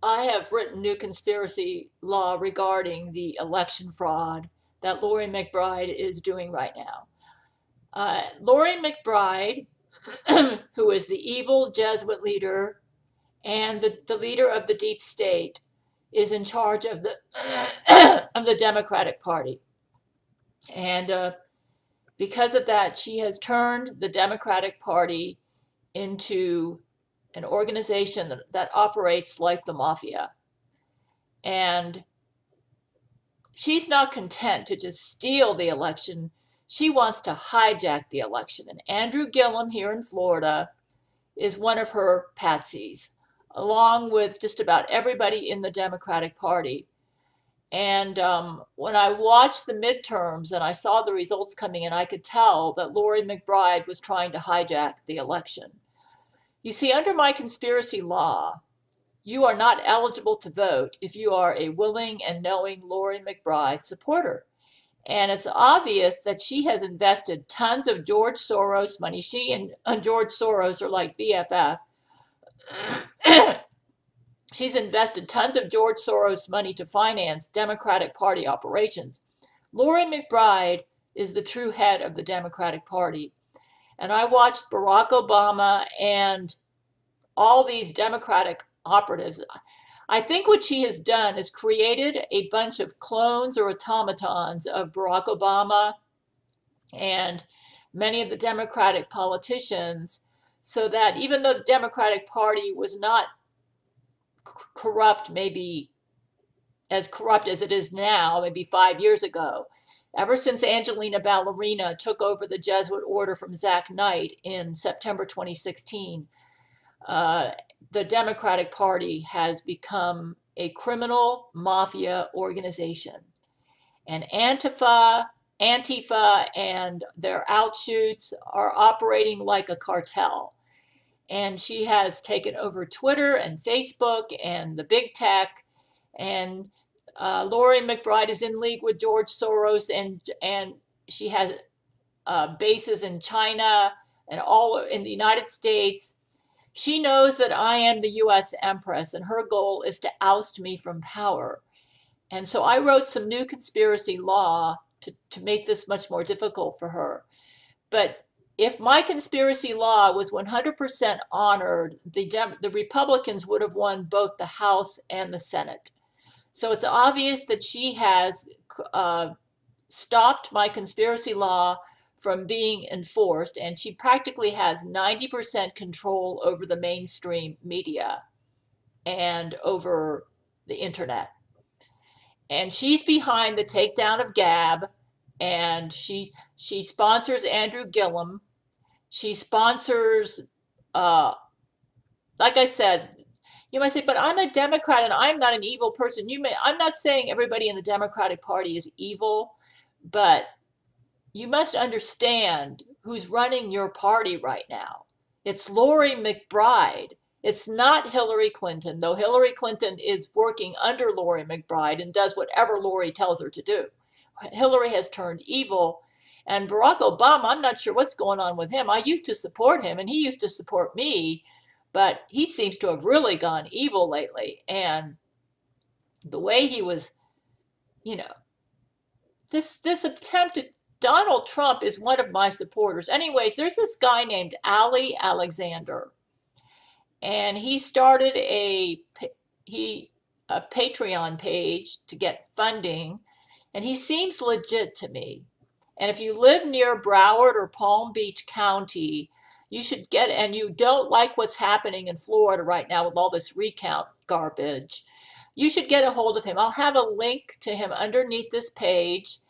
I have written new conspiracy law regarding the election fraud that Loree McBride is doing right now. Loree McBride, who is the evil Jesuit leader and the leader of the deep state, is in charge of the of the Democratic Party, and because of that, she has turned the Democratic Party into an organization that operates like the mafia. And she's not content to just steal the election. She wants to hijack the election. And Andrew Gillum here in Florida is one of her patsies, along with just about everybody in the Democratic Party. And when I watched the midterms and I saw the results coming in, I could tell that Loree McBride was trying to hijack the election. You see, under my conspiracy law, you are not eligible to vote if you are a willing and knowing Loree McBride supporter. And it's obvious that she has invested tons of George Soros money. She and George Soros are like BFF. She's invested tons of George Soros money to finance Democratic Party operations. Loree McBride is the true head of the Democratic Party. And I watched Barack Obama and all these Democratic operatives. I think what she has done is created a bunch of clones or automatons of Barack Obama and many of the Democratic politicians, so that even though the Democratic Party was not corrupt, maybe as corrupt as it is now, maybe 5 years ago, ever since Angelina Ballerina took over the Jesuit order from Zach Knight in September 2016, the Democratic Party has become a criminal mafia organization. And Antifa, and their outshoots are operating like a cartel. And she has taken over Twitter and Facebook and the big tech. And Loree McBride is in league with George Soros, and she has bases in China and all in the United States. She knows that I am the U.S. Empress, and her goal is to oust me from power. And so I wrote some new conspiracy law to make this much more difficult for her. But if my conspiracy law was 100% honored, the Republicans would have won both the House and the Senate. So it's obvious that she has stopped my conspiracy law from being enforced, and she practically has 90% control over the mainstream media and over the internet. And she's behind the takedown of Gab, and she sponsors Andrew Gillum. She sponsors, like I said, you might say, but I'm a Democrat and I'm not an evil person. I'm not saying everybody in the Democratic Party is evil, but you must understand who's running your party right now. It's Loree McBride. It's not Hillary Clinton, though Hillary Clinton is working under Loree McBride and does whatever Loree tells her to do. Hillary has turned evil. And Barack Obama, I'm not sure what's going on with him. I used to support him, and he used to support me, but he seems to have really gone evil lately. And the way he was, you know, this attempt at Donald Trump is one of my supporters. Anyways, there's this guy named Ali Alexander, and he started a Patreon page to get funding, and he seems legit to me. And if you live near Broward or Palm Beach County, you should get, and you don't like what's happening in Florida right now with all this recount garbage, you should get a hold of him. I'll have a link to him underneath this page.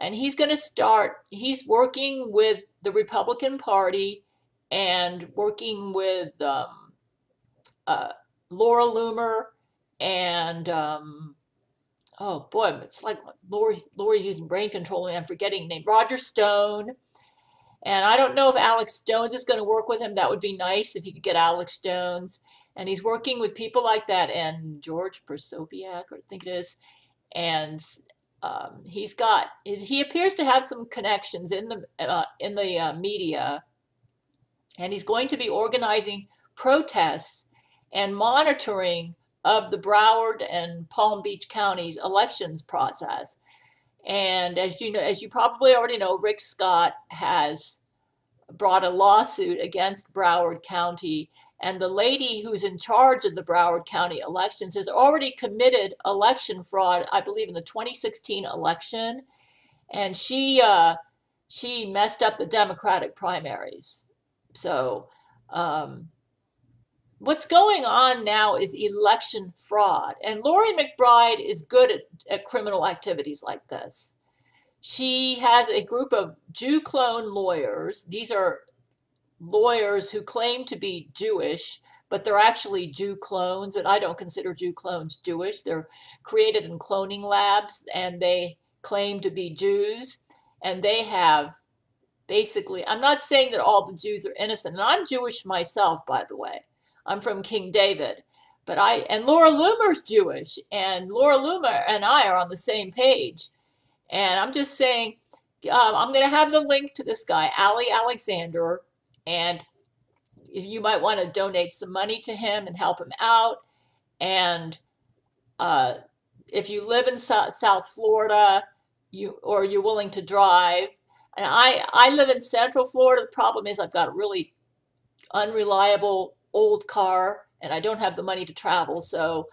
And he's going to start, he's working with the Republican Party and working with Laura Loomer and, oh boy, it's like Lori's using brain control and I'm forgetting the name, Roger Stone. And I don't know if Alex Jones is going to work with him. That would be nice if he could get Alex Jones. And he's working with people like that, and George Persopiak, I think it is. And he appears to have some connections in the media, and he's going to be organizing protests and monitoring of the Broward and Palm Beach counties elections process. And as you know, as you probably already know, Rick Scott has brought a lawsuit against Broward County, and the lady who's in charge of the Broward County elections has already committed election fraud, I believe, in the 2016 election, and she messed up the Democratic primaries. So what's going on now is election fraud, and Loree McBride is good at criminal activities like this. She has a group of Jew clone lawyers. These are lawyers who claim to be Jewish, but they're actually Jew clones, and I don't consider Jew clones Jewish. They're created in cloning labs, and they claim to be Jews, and they have basically, I'm not saying that all the Jews are innocent, and I'm Jewish myself, by the way. I'm from King David, and Laura Loomer's Jewish, and Laura Loomer and I are on the same page. And I'm just saying, I'm going to have the link to this guy, Ali Alexander, and you might want to donate some money to him and help him out. And if you live in South Florida, or you're willing to drive, and I live in Central Florida. The problem is I've got a really unreliable old car, and I don't have the money to travel, so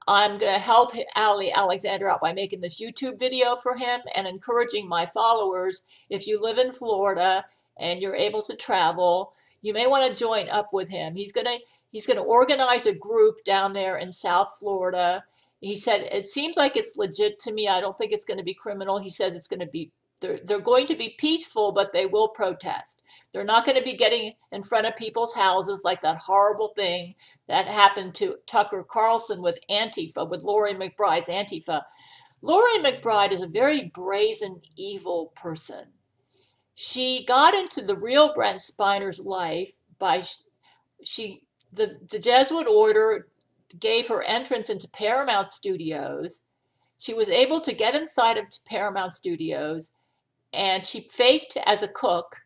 I'm going to help Ali Alexander out by making this YouTube video for him and encouraging my followers, if you live in Florida and you're able to travel, you may want to join up with him. He's going to organize a group down there in South Florida. He said, it seems like it's legit to me. I don't think it's going to be criminal. He says it's going to be, they're going to be peaceful, but they will protest. They're not going to be getting in front of people's houses like that horrible thing that happened to Tucker Carlson with Antifa, with Loree McBride's Antifa. Loree McBride is a very brazen, evil person. She got into the real Brent Spiner's life by, the Jesuit order gave her entrance into Paramount Studios. She was able to get inside of Paramount Studios, and she faked as a cook,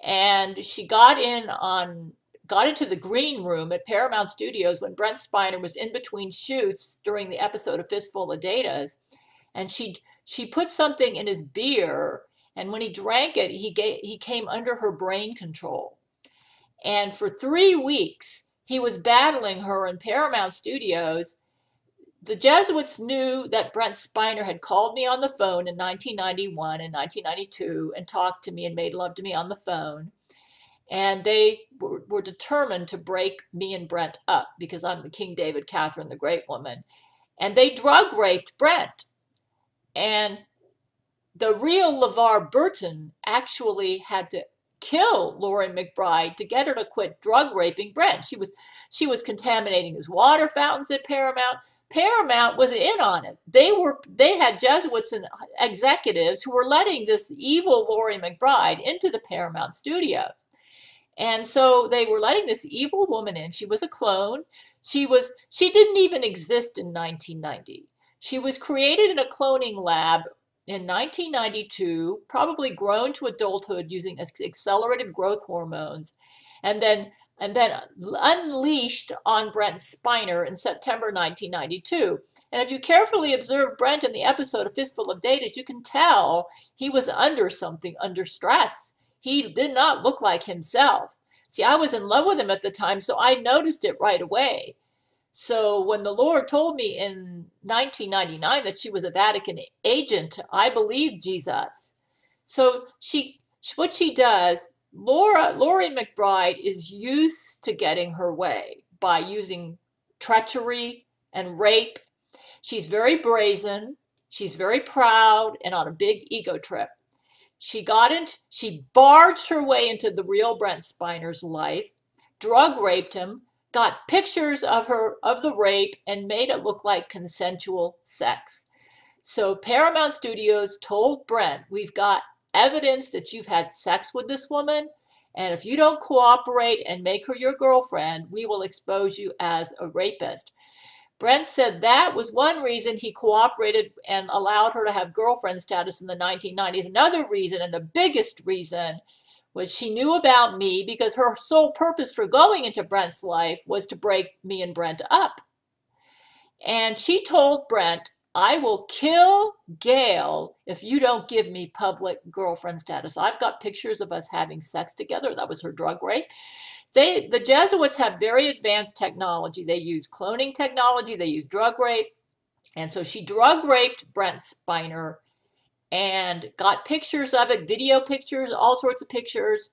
and she got into the green room at Paramount Studios when Brent Spiner was in between shoots during the episode of Fistful of Datas, and she put something in his beer, and when he drank it, he came under her brain control. And for 3 weeks, he was battling her in Paramount Studios. The Jesuits knew that Brent Spiner had called me on the phone in 1991 and 1992 and talked to me and made love to me on the phone. And they were determined to break me and Brent up because I'm the King David, Catherine the Great Woman. And they drug raped Brent. And the real LeVar Burton actually had to kill Loree McBride to get her to quit drug raping Brent. She was contaminating his water fountains at Paramount. Paramount was in on it. They had Jesuits and executives who were letting this evil Loree McBride into the Paramount Studios. And so they were letting this evil woman in. She was a clone. She didn't even exist in 1990. She was created in a cloning lab in 1992, probably grown to adulthood using accelerated growth hormones, and then unleashed on Brent Spiner in September 1992. And if you carefully observe Brent in the episode of Fistful of Datas, you can tell he was under something, under stress. He did not look like himself. See, I was in love with him at the time, so I noticed it right away. So when the Lord told me in 1999 that she was a Vatican agent, I believed Jesus. So what she does, Loree McBride is used to getting her way by using treachery and rape. She's very brazen. She's very proud and on a big ego trip. She barged her way into the real Brent Spiner's life, drug raped him, got pictures of the rape, and made it look like consensual sex. So Paramount Studios told Brent, we've got evidence that you've had sex with this woman, and if you don't cooperate and make her your girlfriend, we will expose you as a rapist. Brent said that was one reason he cooperated and allowed her to have girlfriend status in the 1990s. Another reason, and the biggest reason, was she knew about me because her sole purpose for going into Brent's life was to break me and Brent up. And she told Brent, I will kill Gail if you don't give me public girlfriend status. I've got pictures of us having sex together. That was her drug rape. The Jesuits have very advanced technology. They use cloning technology. They use drug rape. And so she drug raped Brent Spiner and got pictures of it, video pictures, all sorts of pictures.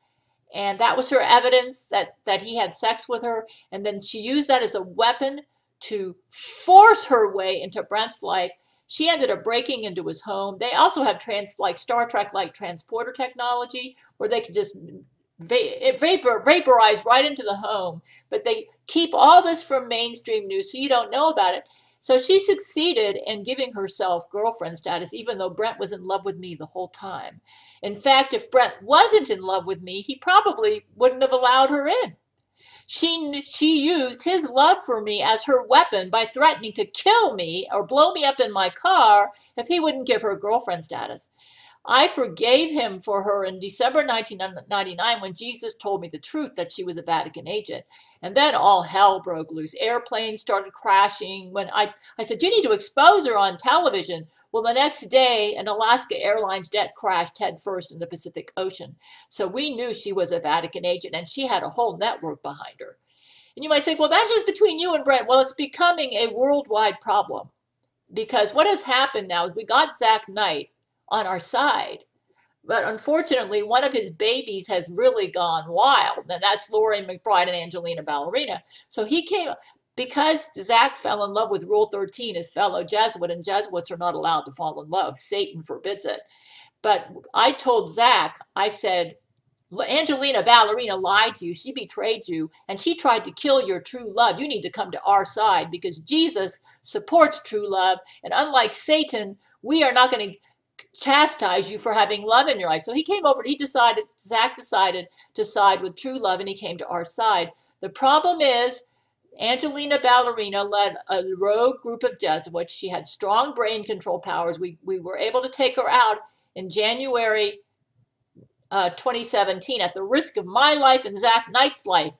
And that was her evidence that he had sex with her. And then she used that as a weapon to force her way into Brent's life. She ended up breaking into his home. They also have like Star Trek-like transporter technology where they could just vaporize right into the home. But they keep all this from mainstream news so you don't know about it. So she succeeded in giving herself girlfriend status, even though Brent was in love with me the whole time. In fact, if Brent wasn't in love with me, he probably wouldn't have allowed her in. She used his love for me as her weapon by threatening to kill me or blow me up in my car if he wouldn't give her girlfriend status. I forgave him for her in December 1999 when Jesus told me the truth that she was a Vatican agent. And then all hell broke loose. Airplanes started crashing. When I said, you need to expose her on television. Well, the next day, an Alaska Airlines jet crashed headfirst in the Pacific Ocean. So we knew she was a Vatican agent, and she had a whole network behind her. And you might say, well, that's just between you and Brent. Well, it's becoming a worldwide problem. Because what has happened now is we got Zach Knight on our side. But unfortunately, one of his babies has really gone wild, and that's Loree McBride and Angelina Ballerina. So he came, because Zach fell in love with Rule 13, his fellow Jesuit, and Jesuits are not allowed to fall in love. Satan forbids it. But I told Zach, I said, Angelina Ballerina lied to you. She betrayed you, and she tried to kill your true love. You need to come to our side because Jesus supports true love, and unlike Satan, we are not going to chastise you for having love in your life. So he came over, Zach decided to side with true love, and he came to our side. The problem is, Angelina Ballerina led a rogue group of Jesuits. She had strong brain control powers. We were able to take her out in January 2017 at the risk of my life and Zach Knight's life.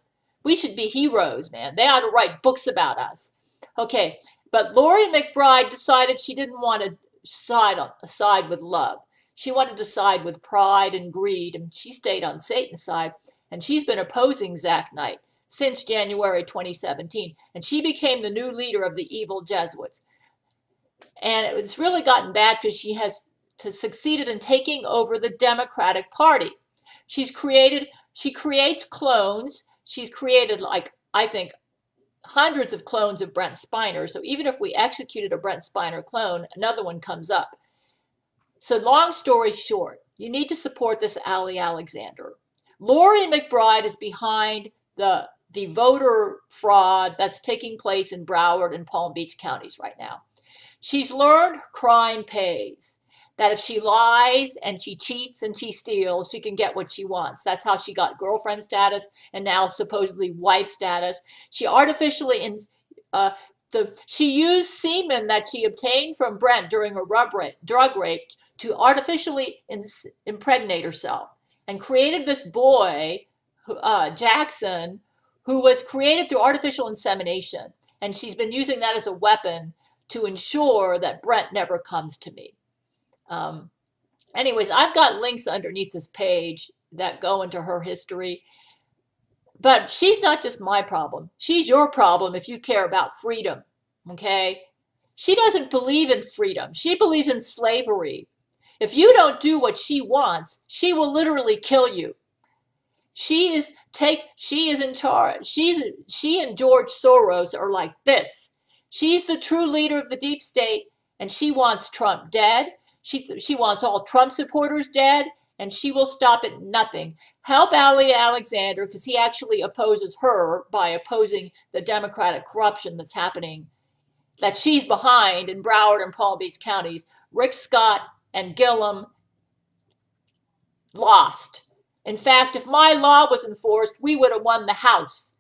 We should be heroes, man. They ought to write books about us. Okay, but Loree McBride decided she didn't want to side with love. She wanted to side with pride and greed, and she stayed on Satan's side, and she's been opposing Zach Knight since January 2017, and she became the new leader of the evil Jesuits. And it's really gotten bad because she has succeeded in taking over the Democratic Party. She creates clones. She's created, like, I think, hundreds of clones of Brent Spiner. So even if we executed a Brent Spiner clone, another one comes up. So long story short, you need to support this Ali Alexander. Loree McBride is behind the voter fraud that's taking place in Broward and Palm Beach counties right now. She's learned crime pays. That if she lies and she cheats and she steals, she can get what she wants. That's how she got girlfriend status and now supposedly wife status. She artificially, she used semen that she obtained from Brent during her drug rape to artificially impregnate herself and created this boy, Jackson, who was created through artificial insemination. And she's been using that as a weapon to ensure that Brent never comes to me. Anyways, I've got links underneath this page that go into her history. But she's not just my problem. She's your problem if you care about freedom, okay? She doesn't believe in freedom. She believes in slavery. If you don't do what she wants, she will literally kill you. She is in charge. She and George Soros are like this. She's the true leader of the deep state, and she wants Trump dead. She wants all Trump supporters dead, and she will stop at nothing. Help Ali Alexander, because he actually opposes her by opposing the Democratic corruption that's happening, that she's behind in Broward and Palm Beach counties. Rick Scott and Gillum lost. In fact, if my law was enforced, we would have won the House.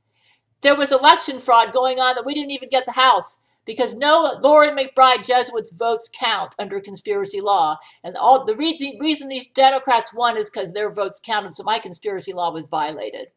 There was election fraud going on that we didn't even get the House because no Loree McBride Jesuits votes count under conspiracy law. And the reason these Democrats won is because their votes counted, so my conspiracy law was violated.